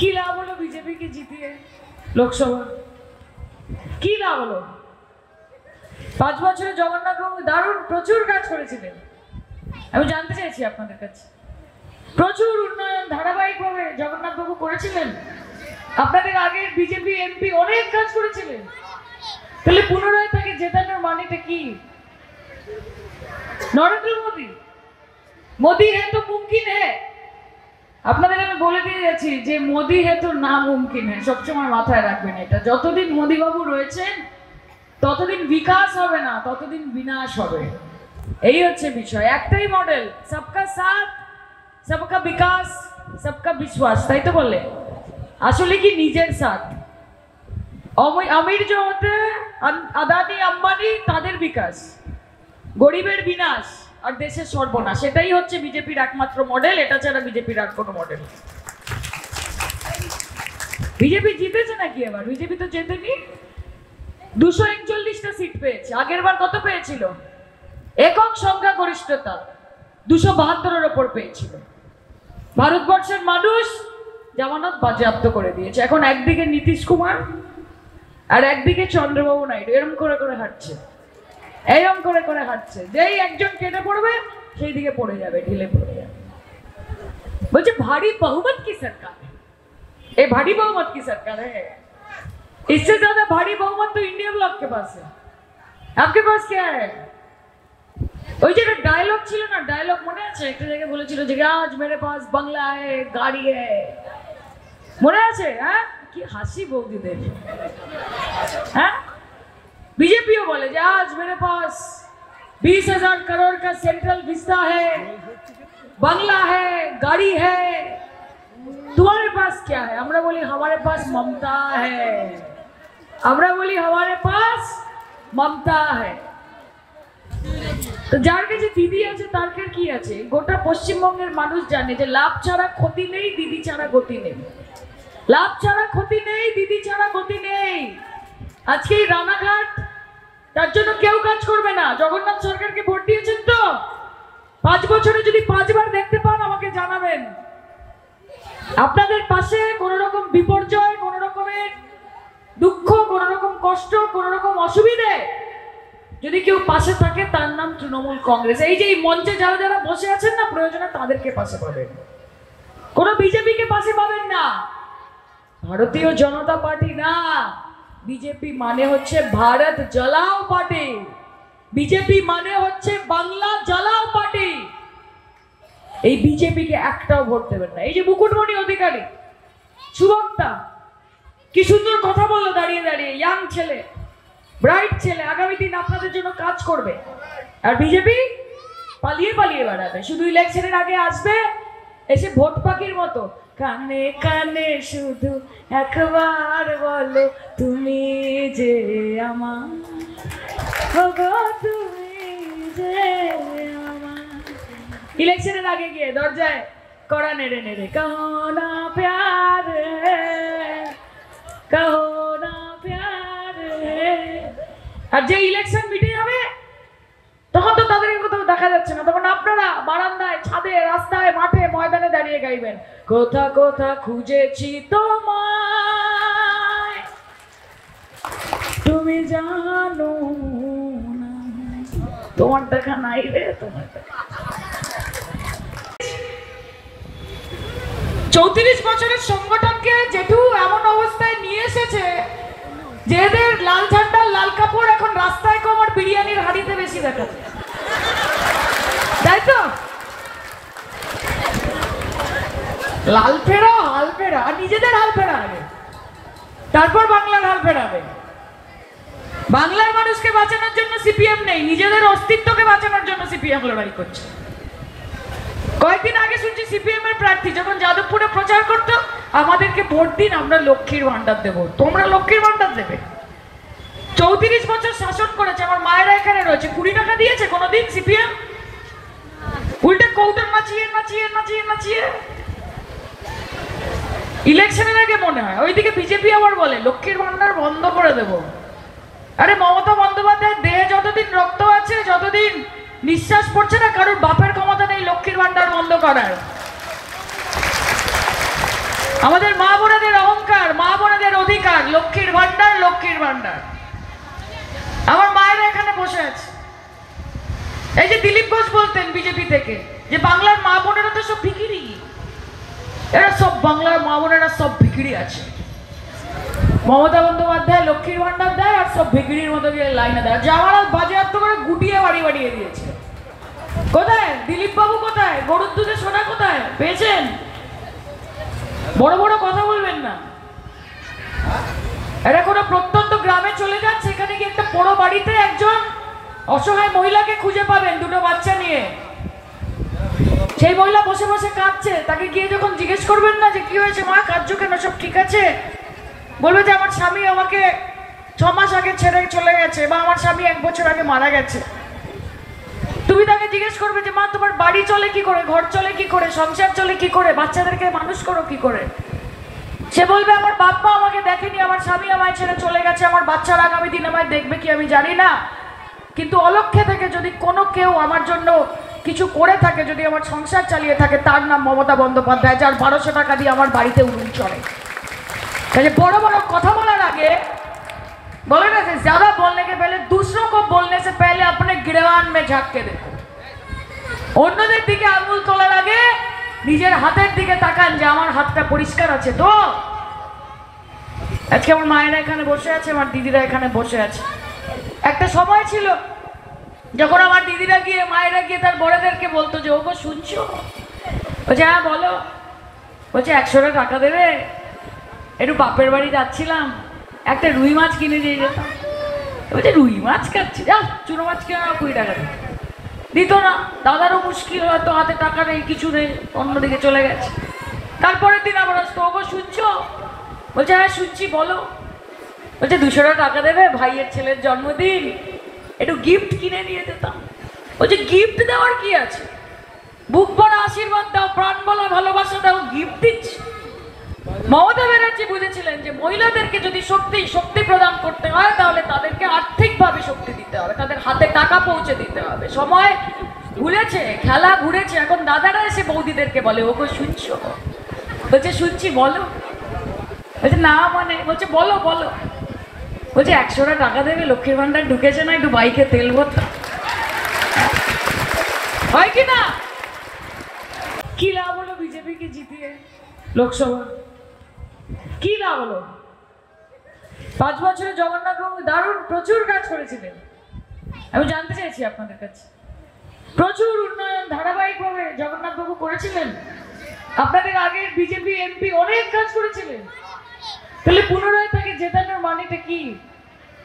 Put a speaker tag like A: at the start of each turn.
A: কি লাভ হলো বিজেপি কে জিতিয়ে লোকসভা? কি লাভ হলো? 5 বছরে জগন্নাথবাবু দারুণ প্রচুর কাজ করেছিলেন। আমি জানতে চাইছি আপনাদের কাছে, প্রচুর উন্নয়ন ধারাবাহিকভাবে জগন্নাথবাবু করেছিলেন। আপনাদের আগের বিজেপি এমপি অনেক কাজ করেছিলেন, তাহলে পুনরায় তাকে জেতানোর মানেটা কি? নরেন্দ্র মোদী, মোদী হ্যাঁ তো মুমকিন হ্যাঁ। আপনাদের আমি বলে দিয়ে যাচ্ছি যে মোদী হ্যাঁ তো না মুমকিন হ্যাঁ, সবসময় মাথায় রাখবেন এটা। যতদিন মোদী বাবু রয়েছেন ততদিন বিকাশ হবে না, ততদিন বিনাশ হবে। এই হচ্ছে বিষয়। একটাই মডেল, সবকা সাথ, সবকা বিকাশ, সবকা বিশ্বাস, তাই তো বললে? আসলে কি নিজের সাথ, আমির যে হতে আদানি আম্বানি তাদের বিকাশ, গরিবের বিনাশ আর দেশের সর্বনাশ, সেটাই হচ্ছে বিজেপির একমাত্র মডেল। এটা ছাড়া বিজেপির আর কোনো মডেল। বিজেপি জিতেছে নাকি এবার? বিজেপি তো জেতেনি, 241টা সিট পেয়েছে। আগের বার কত পেয়েছিল? একক সংখ্যা গরিষ্ঠতা 272-এর ওপর পেয়েছিল। ভারতবর্ষের মানুষ জামানত বাজেয়াপ্ত করে দিয়েছে। এখন একদিকে নীতিশ কুমার আর একদিকে চন্দ্রবাবু নাইডু এরকম করে করে হাঁটছে, এইরকম করে করে হাঁটছে। যেই একজন কেটে পড়বে সেই দিকে পড়ে যাবে, ঢিলে পড়ে যাবে। বলছে भारी बहुमत की सरकार है, ये भारी बहुमत की सरकार है। इससे ज्यादा भारी बहुमत तो इंडिया ब्लॉक के पास है। आपके पास क्या है? ওই যে একটা ডায়লগ ছিল না, ডায়লগ মনে আছে? একটা জায়গায় বলেছিল যে আজ মেরে পাস বাংলা है, গাড়ি है, মনে আছে? হ্যাঁ, কি হাসি বৌদিদের। হ্যাঁ, बीजेपी बोले आज मेरे पास 20,000 करोड़ का सेंट्रल विस्ता है, बंगला है, गाड़ी है, तुम्हारे पास क्या है? हमरा बोली हमारे पास ममता है, हमरा बोली हमारे पास ममता है। তো যার কাছে দিদি আছে তার কাছে কি আছে? গোটা পশ্চিমবঙ্গের মানুষ জানে যে লাভ ছাড়া ক্ষতি নেই, দিদি ছাড়া গতি নেই। লাভ ছাড়া ক্ষতি নেই, দিদি ছাড়া গতি নেই। আজকে এই রানাঘাট তার জন্য কেউ কাজ করবে না। জগন্নাথ সরকারকে ভোট দিয়েছেন তো? 5 বছরে যদি 5 বার দেখতে পান আমাকে জানাবেন। আপনাদের পাশে কোন রকম বিপর্যয়, কোন রকমের দুঃখ, কোন রকম কষ্ট, কোন রকম অসুবিধে যদি কেউ পাশে থাকে তার নাম তৃণমূল কংগ্রেস। এই যে এই মঞ্চে যারা যারা বসে আছেন না, প্রয়োজনে তাদেরকে পাশে পাবেন, কোনো বিজেপিকে পাশে পাবেন না। ভারতীয় জনতা পার্টি না, বিজেপি মানে হচ্ছে ভারত জ্বালাও পার্টি, বিজেপি মানে হচ্ছে বাংলা জ্বালাও পার্টি। এই বিজেপিকে একটাও ভোট দেবেন না। এই যে মুকুটমণি অধিকারী, সুবক্তা, কি সুন্দর কথা বললো দাঁড়িয়ে দাঁড়িয়ে, ইয়াং ছেলে, ব্রাইট ছেলে, আগামী দিন আপনাদের জন্য কাজ করবে। আর বিজেপি পালিয়ে পালিয়ে বেড়াবে, শুধু ইলেকশনের আগে আসবে, এসে ভোট পাখির মতো কানে কানে শুধু একবার বলো তুমি যে আমার, তুমি যে আমার। ইলেকশনের আগে গিয়ে দরজায় কড়া নেড়ে নেড়ে কহো না প্যার, কহো না প্যার। আর যে ইলেকশন মিটে যাবে তখন তো তাদেরকে কোথাও দেখা যাচ্ছে না, তখন আপনারা বারান্দায়, ছাদে, রাস্তায়, মাঠে, ময়দানে দাঁড়িয়ে গাইবেন কোথা কোথা খুঁজেছি তোমায়, তুমি জানো না, তোমার দেখা নাই রে, তোমার দেখা। 34 বছরের সংগঠনকে জেঠু এমন অবস্থায় নিয়ে এসেছে যে এদের লাল ঝান্ডার লাল কাপড় এখন রাস্তায় কম আর বিরিয়ানির হাড়িতে বেশি দেখাচ্ছে, তাই তো? লাল ফেরা, হাল ফেরা, আর নিজেদের হাল ফেরা আগে, তারপর বাংলার হাল ফেরাবে। বাংলার মানুষকে বাঁচানোর জন্য সিপিএম নেই, নিজেদের অস্তিত্বকে বাঁচানোর জন্য সিপিএম লড়াই করছে। কয়েকদিন আগে শুনছি সিপিএম এর প্রার্থী যখন যাদবপুরে প্রচার করতো, আমাদেরকে ভোট দিন, আমরা লক্ষ্মীর ভান্ডার দেবো। তোমরা লক্ষ্মীর ভান্ডার দেবে? 34 বছর শাসন করেছে, আমার মায়েরা এখানে রয়েছে, 20 টাকা দিয়েছে কোনোদিন সিপিএম? উল্টে কৌটার নাচিয়ে নাচিয়ে নাচিয়ে নাচিয়ে ইলেকশনের আগে মনে হয়। ওইদিকে বিজেপি আবার বলে লক্ষ্মীর ভান্ডার বন্ধ করে দেব। আরে মমতা বন্দ্যোপাধ্যায় দেহে যতদিন রক্ত আছে, যতদিন নিঃশ্বাস পড়ছে না, কারোর বাপের ক্ষমতা নেই লক্ষ্মীর ভান্ডার বন্ধ করার। আমাদের মা বোনেদের অহংকার, মা বোনেদের অধিকার, লক্ষ্মীর ভান্ডার, লক্ষ্মীর ভান্ডার। আমার মায়েরা এখানে বসে আছে। এই যে দিলীপ ঘোষ বলতেন বিজেপি থেকে যে বাংলার মা বোনেরা তো সব ভিখিরি, এরা সব বাংলার মা বোনেরা সব ভিখিরি আছে। মমতা বন্দ্যোপাধ্যায় লক্ষ্মীর ভান্ডার দেয় আর সব ভিখিরির মতো গিয়ে লাইনে দেয়। জামানত বাজেয়াপ্ত করে গুটিয়ে বাড়ি বাড়িয়ে দিয়েছে। কোথায় দিলীপ বাবু? কোথায় গরুর দুধে সোনা? কোথায় পেয়েছেন? বড় বড় কথা বলবেন না। এরা কোনো প্রত্যন্ত গ্রামে চলে যান, সেখানে গিয়ে একটা পোড়ো বাড়িতে একজন অসহায় মহিলাকে খুঁজে পাবেন দুটো বাচ্চা নিয়ে। সেই মহিলা বসে বসে কাঁদছে। তাকে গিয়ে যখন জিজ্ঞেস করবেন না যে কি হয়েছে মা, কাঁদছো কেন, সব ঠিক আছে? বলবে যে আমার স্বামী আমাকে 6 মাস আগে ছেড়ে চলে গেছে, বা আমার স্বামী 1 বছর আগে মারা গেছে। তুমি তাকে জিজ্ঞেস করবে যে মা তোমার বাড়ি চলে কি করে, ঘর চলে কি করে, সংসার চলে কি করে, বাচ্চাদেরকে মানুষ করো কি করে? সে বলবে আমার বাবা আমাকে দেখেনি, আমার স্বামী আমায় ছেড়ে চলে গেছে, আমার বাচ্চারা আগামী দিন আমায় দেখবে কি আমি জানি না, কিন্তু অলক্ষ্যে থেকে যদি কোনো কেউ আমার জন্য কিছু করে থাকে, যদি আমার সংসার চালিয়ে থাকে, তার নাম মমতা বন্দ্যোপাধ্যায়, যার 1200 টাকা দিয়ে আমার বাড়িতে উনুন চড়ে। তাহলে বড় বড় কথা বলার আগে बोले ना, ज्यादा बोलने के पहले दूसरों को बोलने से पहले अपने गिरवान में झांक के देखो। অন্যদের দিকে আঙুল তোলার আগে নিজের হাতের দিকে তাকান যে আমার হাতটা পরিষ্কার আছে তো। আজকে আমার মায়েরা এখানে বসে আছে, আমার দিদিরা এখানে বসে আছে। একটা সময় ছিল যখন আমার দিদিরা গিয়ে, মায়েরা গিয়ে তার বড়দেরকে বলতো যে ওগো শুনছো? বলছে হ্যাঁ বলো। বলছে 100 টাকা দেবে, একটু বাপের বাড়ি যাচ্ছিলাম, একটা রুই মাছ কিনে দিয়ে যেতাম। বলছে রুই মাছ খাচ্ছি, যাও চুনো মাছ কিনে 20 টাকা দিত না। দাদারও মুশকিল, হয়তো হাতে টাকা নেই, কিছু নেই, অন্যদিকে চলে গেছে। তারপরের দিন আবার আসতো, ওগো শুনছো? বলছে হ্যাঁ শুনছি বলো। বলছে 200 টাকা দেবে, ভাইয়ের ছেলের জন্মদিন, একটু গিফট কিনে নিয়ে যেতাম। বলছে গিফট দেওয়ার কি আছে, বুক ভরা আশীর্বাদ দাও, প্রাণ বলা ভালোবাসা দাও, গিফট দিচ্ছি। মমতা ব্যানার্জি বুঝেছিলেন যে মহিলাদেরকে যদি শক্তি প্রদান করতে হয়, তাহলে তাদেরকে আর্থিকভাবে শক্তি দিতে হবে, তাদের হাতে টাকা পৌঁছে দিতে হবে। সময় ভুলেছে, খেলা ঘুরেছে। এখন দাদারা এসে বৌদিদেরকে বলে ওগো শুনছো? বলছে শুনছি বলো। বলছে না মানে, বলছে বলো বলো। বলছে 100 টাকা দেবে, লক্ষ্মীর ভান্ডার ঢুকেছে না, একটু বাইকে তেল ভরতাম, হয় কি না? কি লাভ হলো বিজেপিকে জিতিয়ে লোকসভা? কি লাভ হলো? 5 বছরে জগন্নাথবাবু দারুণ প্রচুর কাজ করেছিলেন। আমি জানতে চাইছি আপনাদের কাছে, প্রচুর উন্নয়ন ধারাবাহিকভাবে জগন্নাথবাবু করেছিলেন। আপনাদের আগের বিজেপি এমপি অনেক কাজ করেছিলেন। তাহলে পুনরায় তাকে জেতানোর মানে